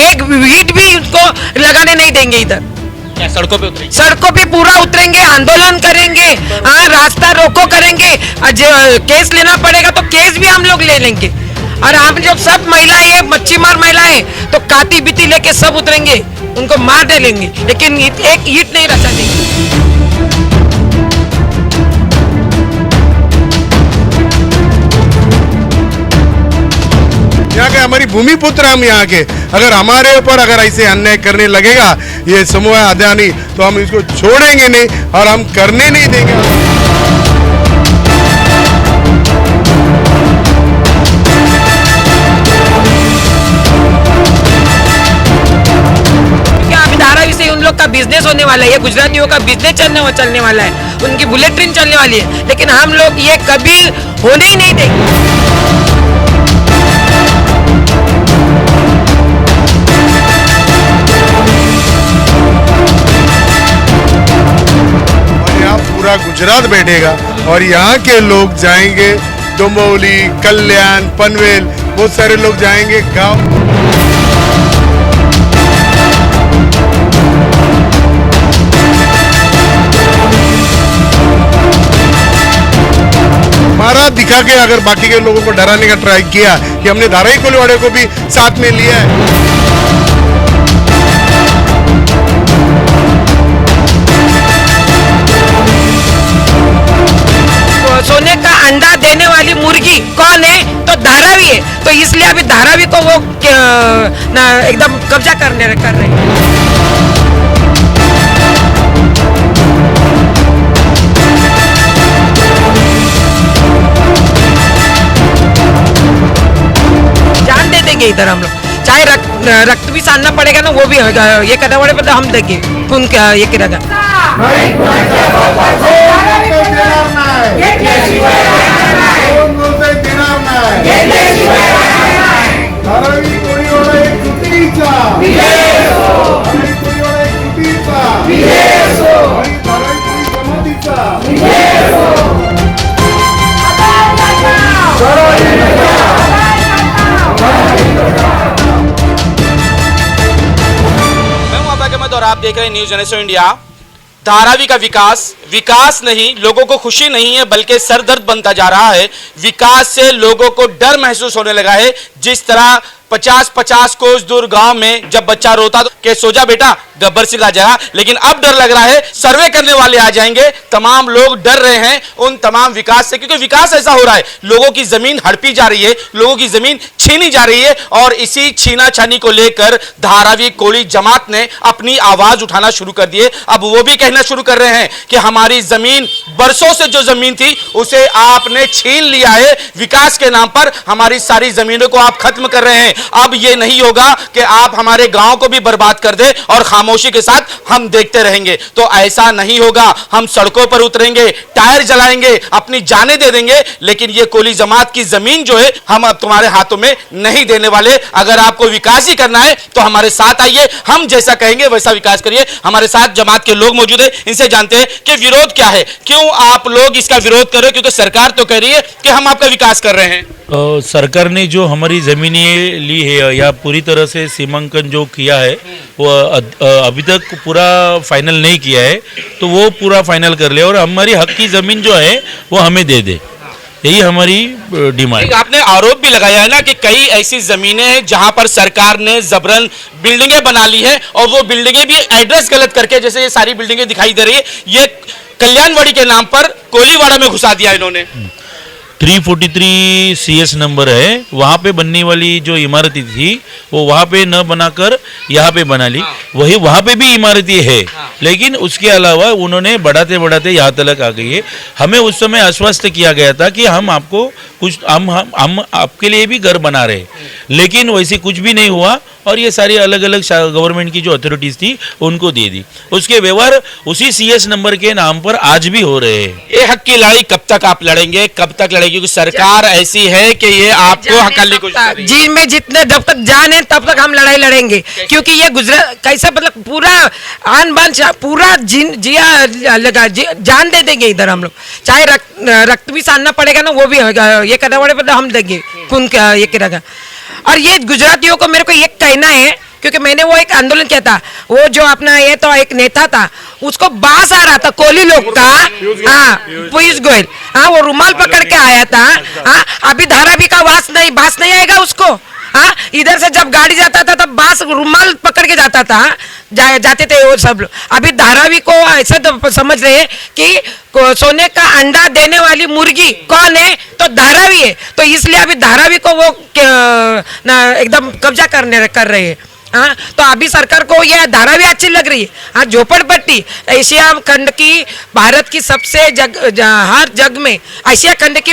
एक ईंट भी उनको लगाने नहीं देंगे इधर। क्या सड़कों पे उतरेंगे? सड़कों पे पूरा उतरेंगे, आंदोलन करेंगे, हाँ रास्ता रोको करेंगे। केस लेना पड़ेगा तो केस भी हम लोग ले लेंगे। और हम जो सब महिलाएं, मच्छीमार महिलाएं, तो काटी बीती लेके सब उतरेंगे, उनको मार डालेंगे, लेकिन एक ईंट नहीं रचा देंगे। यहाँ के हमारी भूमिपुत्र हम यहाँ के, अगर हमारे ऊपर अगर ऐसे अन्याय करने लगेगा ये समूह अदानी, तो हम इसको छोड़ेंगे नहीं और हम करने नहीं देंगे। अभी धारावी से उन लोग का बिजनेस होने वाला है, ये गुजरातियों का बिजनेस चलने वाला है, उनकी बुलेट ट्रेन चलने वाली है, लेकिन हम लोग ये कभी होने ही नहीं देंगे। पूरा गुजरात बैठेगा और यहाँ के लोग जाएंगे डोंबिवली, कल्याण, पनवेल, बहुत सारे लोग जाएंगे गांव। हमारा दिखा के अगर बाकी के लोगों को डराने का ट्राई किया कि हमने धारावी कोलीवाड़े को भी साथ में लिया है। सोने का अंडा देने वाली मुर्गी कौन है? तो धारावी है, तो इसलिए अभी धारावी को वो एकदम कब्जा कर रहे हैं। जान दे देंगे इधर हम लोग, चाहे रक्त भी सानना पड़ेगा ना, वो भी ये करने वाले पर हम देंगे खून ये करेगा। और आप देख रहे हैं न्यूज़ जनरेशन इंडिया। धारावी का विकास नहीं, लोगों को खुशी नहीं है बल्कि सरदर्द बनता जा रहा है। विकास से लोगों को डर महसूस होने लगा है। जिस तरह 50-50 कोस दूर गांव में जब बच्चा रोता तो के सो जा बेटा गब्बर सिंह आ जाएगा, लेकिन अब डर लग रहा है सर्वे करने वाले आ जाएंगे। तमाम लोग डर रहे हैं उन तमाम विकास से, क्योंकि विकास ऐसा हो रहा है, लोगों की जमीन हड़पी जा रही है, लोगों की जमीन छीनी जा रही है। और इसी छीना छानी को लेकर धारावी कोली जमात ने अपनी आवाज उठाना शुरू कर दिए। अब वो भी कहना शुरू कर रहे हैं कि हमारी जमीन, बरसों से जो जमीन थी उसे आपने छीन लिया है, विकास के नाम पर हमारी सारी जमीनों को आप खत्म कर रहे हैं। अब यह नहीं होगा कि आप हमारे गांव को भी बर्बाद कर दे और खामोशी के साथ हम देखते रहेंगे। तो ऐसा नहीं होगा, हम सड़कों पर उतरेंगे, टायर जलाएंगे, अपनी जानें दे देंगे, लेकिन ये कोली जमात की जमीन जो है हम अब तुम्हारे हाथों में नहीं देने वाले। अगर आपको विकास ही करना है तो हमारे साथ आइए, हम जैसा कहेंगे वैसा विकास करिए। हमारे साथ जमात के लोग मौजूद हैं, इनसे जानते हैं कि विरोध क्या है, क्यों आप लोग इसका विरोध कर रहे हो? क्योंकि सरकार तो कह रही है कि हम आपका विकास कर रहे हैं। सरकार ने जो हमारी ज़मीनें ली है या पूरी तरह से सीमांकन जो किया है वो अभी तक पूरा फाइनल नहीं किया है, तो वो पूरा फाइनल कर ले और हमारी हक की ज़मीन जो है वो हमें दे दे, यही हमारी डिमांड। आपने आरोप भी लगाया है ना कि कई ऐसी जमीनें हैं जहां पर सरकार ने जबरन बिल्डिंगें बना ली है और वो बिल्डिंगें भी एड्रेस गलत करके, जैसे ये सारी बिल्डिंगें दिखाई दे रही है, ये कल्याणवाड़ी के नाम पर कोलीवाड़ा में घुसा दिया इन्होंने। 343 CS नंबर है, वहाँ पे बनने वाली जो इमारतें थी वो वहाँ पे न बनाकर यहाँ पे बना ली। वही वहाँ पे भी इमारतें है, लेकिन उसके अलावा उन्होंने बढ़ाते बढ़ाते यहाँ तक आ गई है। हमें उस समय आश्वस्त किया गया था कि हम आपको कुछ हम आपके लिए भी घर बना रहे, लेकिन वैसे कुछ भी नहीं हुआ और ये सारी अलग अलग गवर्नमेंट की जो अथॉरिटीज थी उनको दे दी। उसके व्यवहार उसी CS नंबर के नाम पर आज भी हो रहे हैं। ये हक की लड़ाई कब तक आप लड़ेंगे, कब तक लड़ेंगे? क्योंकि सरकार ऐसी है कि ये आपको हकलने की कोशिश कर रही है। जी में जितने जब तक जान है तब तक हम लड़ाई लड़ेंगे, क्योंकि ये गुजरात कैसा मतलब पूरा आन बान पूरा जिया लगा जान दे देंगे इधर हम लोग, चाहे रक्त भी सानना पड़ेगा ना, वो भी ये करने वाले पर हम देंगे खून ये करेगा। और ये गुजरातियों को मेरे को ये कहना है क्योंकि मैंने वो एक आंदोलन किया था, वो जो अपना ये तो एक नेता था, उसको बास आ रहा था कोली लोग का, हाँ पीयूष गोयल, हाँ वो रुमाल पकड़ के आया था, हाँ अभी धारावी का बास नहीं आएगा उसको, हाँ इधर से जब गाड़ी जाता था तब बास रुमाल पकड़ के जाता था, जाते थे वो सब लोग। अभी धारावी को ऐसा तो समझ रहे हैं कि सोने का अंडा देने वाली मुर्गी कौन है, तो धारावी है, तो इसलिए अभी धारावी को वो एकदम कब्जा कर रहे हैं। हाँ तो अभी सरकार को यह धारावी अच्छी लग रही है। हाँ झोपड़पट्टी एशिया खंड की, भारत की सबसे हर जग में एशिया खंड की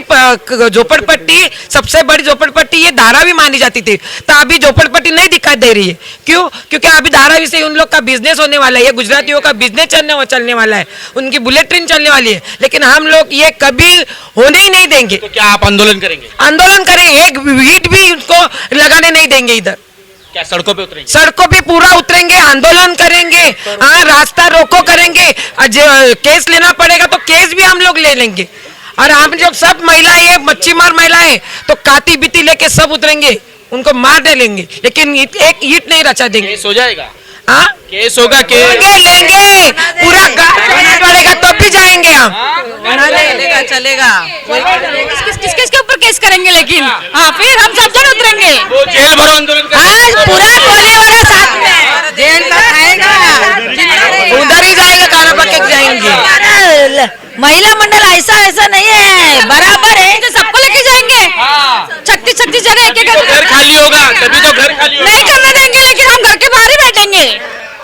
झोपड़पट्टी, सबसे बड़ी झोपड़पट्टी ये धारावी मानी जाती थी, तो अभी झोपड़पट्टी नहीं दिखाई दे रही है। क्यों? क्योंकि अभी धारावी से उन लोग का बिजनेस होने वाला है, ये गुजरातियों का बिजनेस चलने वाला है, उनकी बुलेट ट्रेन चलने वाली है, लेकिन हम लोग ये कभी होने ही नहीं देंगे। तो क्या आप आंदोलन करेंगे? आंदोलन करेंगे, एक ईंट भी उनको लगाने नहीं देंगे इधर। क्या सड़कों पे उतरेंगे? सड़कों पे पूरा उतरेंगे, आंदोलन करेंगे, हाँ रास्ता रोको करेंगे, केस लेना पड़ेगा तो केस भी हम लोग ले लेंगे। और हम जो सब महिलाएं, मच्छीमार महिलाएं, तो काटी बीती लेके सब उतरेंगे, उनको मार डालेंगे, लेकिन एक ईंट नहीं रचा देंगे। केस हो जाएगा? हाँ केस होगा, लेंगे पूरा पड़ेगा तब भी जाएंगे हम। चलेगा किसके ऊपर केस करेंगे, लेकिन हाँ फिर हम सब जन उतरेंगे, वो जेल भरो आंदोलन हाँ पूरा कोले वाला साथ में जेल तक आएगा, उधर ही जाएंगे, खाना पके जाएंगे। महिला मंडल ऐसा नहीं है, बराबर है, तो सबको लेके जाएंगे, छत्तीस जगह एक घर खाली होगा, तभी तो घर खाली होगा। नहीं करने देंगे, लेकिन हम घर के बाहर ही बैठेंगे।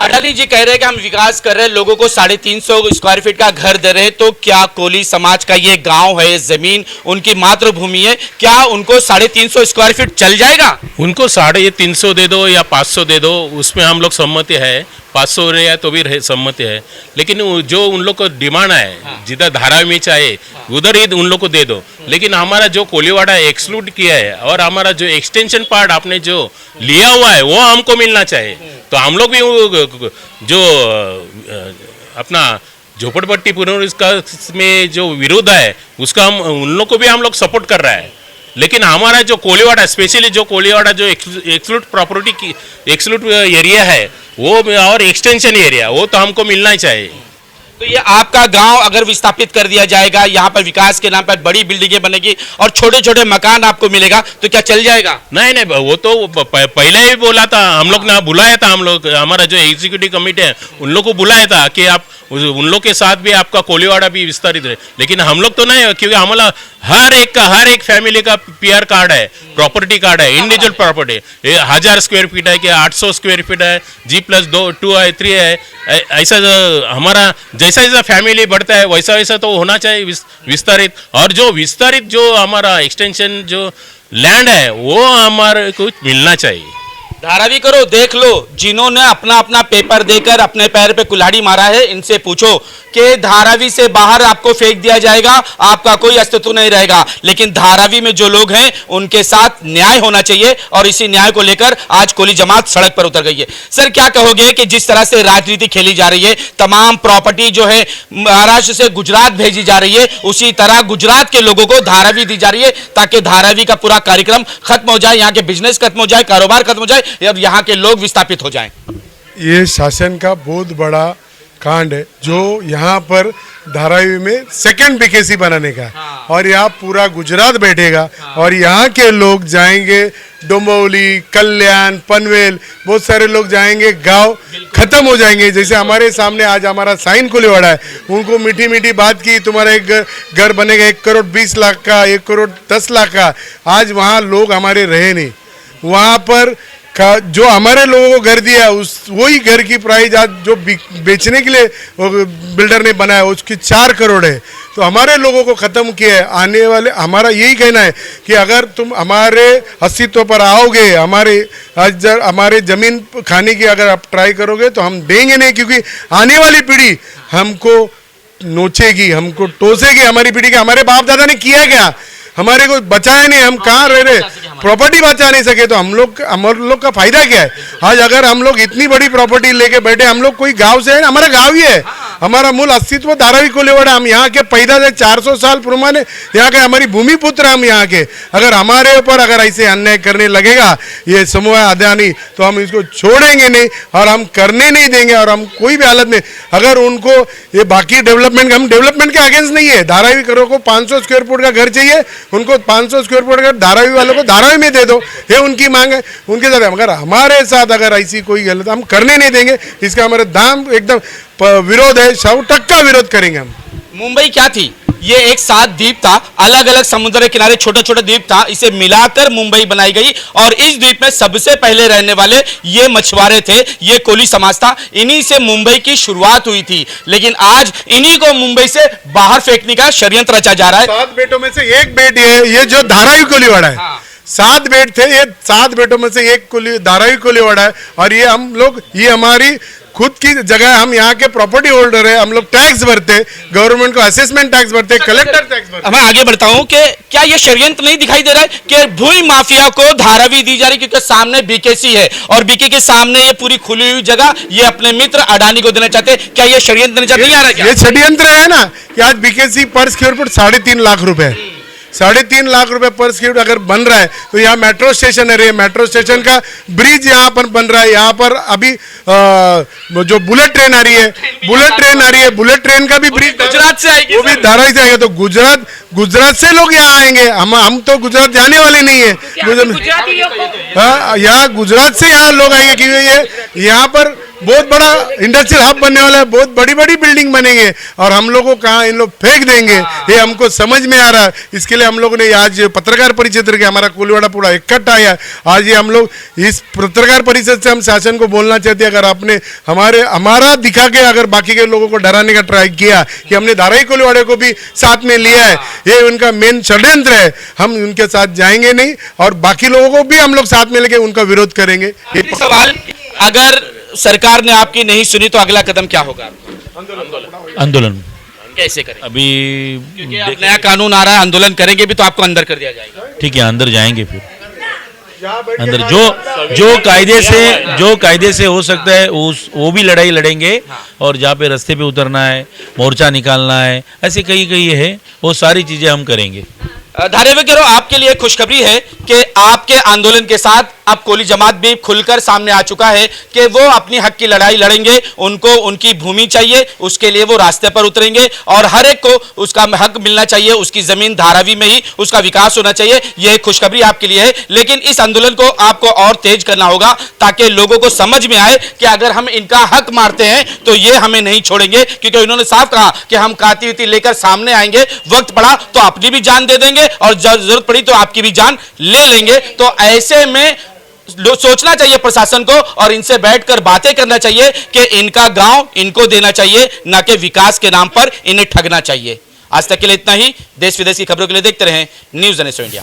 अडानी जी कह रहे हैं कि हम विकास कर रहे हैं, लोगों को 350 स्क्वायर फीट का घर दे रहे हैं, तो क्या कोली समाज का ये गांव है, जमीन उनकी मातृभूमि है, क्या उनको 350 स्क्वायर फीट चल जाएगा? उनको 350 दे दो या 500 दे दो, उसमें हम लोग सहमति है, 500 रहे तो भी सहमति है, लेकिन जो उन लोग को डिमांड है जिधर धारावी में चाहे उधर ही उन लोग को दे दो। लेकिन हमारा जो कोलीवाड़ा एक्सक्लूड किया है और हमारा जो एक्सटेंशन पार्ट आपने जो लिया हुआ है वो हमको मिलना चाहिए। तो हम लोग भी जो अपना झोपड़पट्टी पुनर्विकास में जो विरोध है उसका हम उन लोग को भी हम लोग सपोर्ट कर रहा है, लेकिन हमारा जो कोलीवाड़ा, स्पेशली जो कोलीवाड़ा जो एक्सक्लूड प्रॉपर्टी की एक्सक्लूड एरिया है वो और एक्सटेंशन एरिया, वो तो हमको मिलना ही चाहिए। तो ये आपका गांव अगर विस्थापित कर दिया जाएगा, यहाँ पर विकास के नाम पर बड़ी बिल्डिंगें बनेगी और छोटे छोटे मकान आपको मिलेगा, तो क्या चल जाएगा? नहीं, वो तो पहले ही बोला था, हम लोग ना बुलाया था, हम लोग हमारा जो एग्जीक्यूटिव कमेटी है उन लोग को बुलाया था कि आप उन लोग के साथ भी आपका कोलीवाड़ा भी विस्तारित रहे, लेकिन हम लोग तो नहीं, क्योंकि हमारा हर एक फैमिली का पीआर कार्ड है, प्रॉपर्टी कार्ड है, इंडिविजुअल प्रॉपर्टी 1000 स्क्वायर फीट है कि 800 स्क्वायर फीट है, G+2 है 3 है, ऐसा हमारा जैसा फैमिली बढ़ता है वैसा तो होना चाहिए विस्तारित। और जो विस्तारित जो हमारा एक्सटेंशन जो लैंड है वो हमारे को मिलना चाहिए। धारावी करो, देख लो, जिन्होंने अपना अपना पेपर देकर अपने पैर पे कुल्हाड़ी मारा है, इनसे पूछो कि धारावी से बाहर आपको फेंक दिया जाएगा, आपका कोई अस्तित्व नहीं रहेगा। लेकिन धारावी में जो लोग हैं उनके साथ न्याय होना चाहिए और इसी न्याय को लेकर आज कोली जमात सड़क पर उतर गई है। सर क्या कहोगे कि जिस तरह से राजनीति खेली जा रही है, तमाम प्रॉपर्टी जो है महाराष्ट्र से गुजरात भेजी जा रही है, उसी तरह गुजरात के लोगों को धारावी दी जा रही है ताकि धारावी का पूरा कार्यक्रम खत्म हो जाए, यहाँ के बिजनेस खत्म हो जाए, कारोबार खत्म हो जाए, अब यहाँ के लोग विस्थापित हो जाएं। ये शासन का बहुत बड़ा कांड है जो यहाँ पर धारावी में सेकंड बीकेसी बनाने का, और यहाँ पूरा गुजरात बैठेगा और यहाँ के लोग जाएंगे डोंबिवली, कल्याण, पनवेल, बहुत सारे लोग जाएंगे, गांव खत्म हो जाएंगे। जैसे हमारे सामने आज हमारा साइन कोलीवाड़ा है, उनको मीठी मीठी बात की तुम्हारा एक घर बनेगा 1 करोड़ 20 लाख का, 1 करोड़ 10 लाख का, आज वहाँ लोग हमारे रहे नहीं। वहाँ पर जो हमारे लोगों को घर दिया उस वही घर की प्राइस आज जो बेचने के लिए बिल्डर ने बनाया उसकी 4 करोड़ है। तो हमारे लोगों को ख़त्म किया है। आने वाले हमारा यही कहना है कि अगर तुम हमारे अस्तित्व पर आओगे, हमारे ज़मीन खाने की अगर आप ट्राई करोगे तो हम देंगे नहीं, क्योंकि आने वाली पीढ़ी हमको नोचेगी, हमको टोसेगी। हमारी पीढ़ी के हमारे बाप दादा ने किया क्या, हमारे को बचाया नहीं, हम कहाँ रह रहे, प्रॉपर्टी बचा नहीं सके, तो हम लोग का फायदा क्या है? आज अगर हम लोग इतनी बड़ी प्रॉपर्टी लेके बैठे, हम लोग कोई गांव से है, हमारा गांव ही है, हमारा मूल अस्तित्व धारावी कोलीवाड़ा, हम यहाँ के पैदा से 400 साल पुराने यहाँ के हमारी भूमि पुत्र हम यहाँ के। अगर हमारे ऊपर अगर ऐसे अन्याय करने लगेगा ये समूह अदानी तो हम इसको छोड़ेंगे नहीं और हम करने नहीं देंगे। और हम कोई भी हालत में अगर उनको ये बाकी डेवलपमेंट, हम डेवलपमेंट के अगेंस्ट नहीं है। धारावी करो को 500 स्क्वायर फुट का घर चाहिए, उनको 500 स्क्वायर फुट का धारावी वालों को धारावी में दे दो, ये उनकी मांग है, उनके साथ। मगर हमारे साथ अगर ऐसी कोई गलत हम करने नहीं देंगे, इसका हमारे दाम एकदम विरोध है, 100% विरोध करेंगे हम। मुंबई क्या थी? ये एक 7 द्वीप था, अलग अलग समुद्र के किनारे छोटा छोटा द्वीप था, इसे मिलाकर मुंबई बनाई गई। और इस द्वीप में सबसे पहले रहने वाले ये मछुआरे थे, ये कोली समाज था, इन्हीं से मुंबई की शुरुआत हुई थी। लेकिन आज इन्हीं को मुंबई से बाहर फेंकने का षड्यंत्र रचा जा रहा है। 7 बेटों में से एक बेट ये जो धारावी कोलीवाड़ा है। हाँ। 7 बेट थे, ये 7 बेटों में से एक धारावी कोलीवाड़ा है। और ये हम लोग, ये हमारी खुद की जगह है, हम यहाँ के प्रॉपर्टी होल्डर है, हम लोग टैक्स भरते, गवर्नमेंट को असेसमेंट टैक्स भरते, कलेक्टर टैक्स भरते। मैं आगे बढ़ता हूं कि क्या ये षड्यंत्र नहीं दिखाई दे रहा है कि भूमि माफिया को धारावी दी जा रही, क्योंकि सामने बीकेसी है और बीके के सामने ये पूरी खुली हुई जगह ये अपने मित्र अडानी को देना चाहते। क्या ये षड्यंत्र नहीं आ रहा है क्या? ये षड्यंत्र है ना कि आज बीकेसी पर स्क्वायर फुट 3.5 लाख रुपए, 3.5 लाख रुपए पर स्क्वायर अगर बन रहा है तो यहाँ मेट्रो स्टेशन है, मेट्रो स्टेशन का ब्रिज यहाँ पर बन रहा है। यहाँ पर अभी जो बुलेट ट्रेन आ रही है, बुलेट ट्रेन का भी ब्रिज गुजरात से आएगी, वो भी धारावी से आएगा। तो गुजरात से लोग यहाँ आएंगे, हम तो गुजरात जाने वाले नहीं है। हाँ, यहाँ गुजरात से यहाँ लोग आएंगे क्योंकि ये यहाँ पर बहुत बड़ा इंडस्ट्रियल हब बनने वाला है, बहुत बड़ी बड़ी बिल्डिंग बनेंगे और हम लोगों को कहाँ इन लोग फेंक देंगे, ये हमको समझ में आ रहा है। इसके लिए हम लोगों ने आज पत्रकार परिषद करके हमारा कोलीवाड़ा पूरा इकट्ठा आया। आज ये हम लोग इस पत्रकार परिषद से हम शासन को बोलना चाहते हैं, अगर आपने हमारा दिखा के अगर बाकी के लोगों को डराने का ट्राई किया कि हमने धारावी कोलीवाड़े को भी साथ में लिया है, ये उनका मेन षड्यंत्र है। हम उनके साथ जाएंगे नहीं और बाकी लोगों को भी हम लोग साथ में लेके उनका विरोध करेंगे। सवाल, अगर सरकार ने आपकी नहीं सुनी तो अगला कदम क्या होगा? आंदोलन कैसे करें? अभी क्योंकि अब नया कानून आ रहा है, आंदोलन करेंगे भी तो आपको अंदर कर दिया जाएगा। ठीक है, अंदर जाएंगे फिर अंदर जो कायदे से हो सकता है वो भी लड़ाई लड़ेंगे। और जहाँ पे रास्ते पे उतरना है, मोर्चा निकालना है, ऐसे कई है, वो सारी चीजें हम करेंगे। धारावी के आपके लिए खुशखबरी है कि आपके आंदोलन के साथ अब कोली जमात भी खुलकर सामने आ चुका है कि वो अपनी हक की लड़ाई लड़ेंगे। उनको उनकी भूमि चाहिए, उसके लिए वो रास्ते पर उतरेंगे और हर एक को उसका हक मिलना चाहिए, उसकी जमीन धारावी में ही उसका विकास होना चाहिए। ये खुशखबरी आपके लिए है। लेकिन इस आंदोलन को आपको और तेज करना होगा ताकि लोगों को समझ में आए कि अगर हम इनका हक मारते हैं तो ये हमें नहीं छोड़ेंगे, क्योंकि इन्होंने साफ कहा कि हम काती उती लेकर सामने आएंगे, वक्त पड़ा तो अपनी भी जान दे देंगे और जरूरत पड़ी तो आपकी भी जान ले लेंगे। तो ऐसे में सोचना चाहिए प्रशासन को और इनसे बैठकर बातें करना चाहिए कि इनका गांव इनको देना चाहिए, ना कि विकास के नाम पर इन्हें ठगना चाहिए। आज तक के लिए इतना ही। देश विदेश की खबरों के लिए देखते रहें न्यूज़ 18 इंडिया।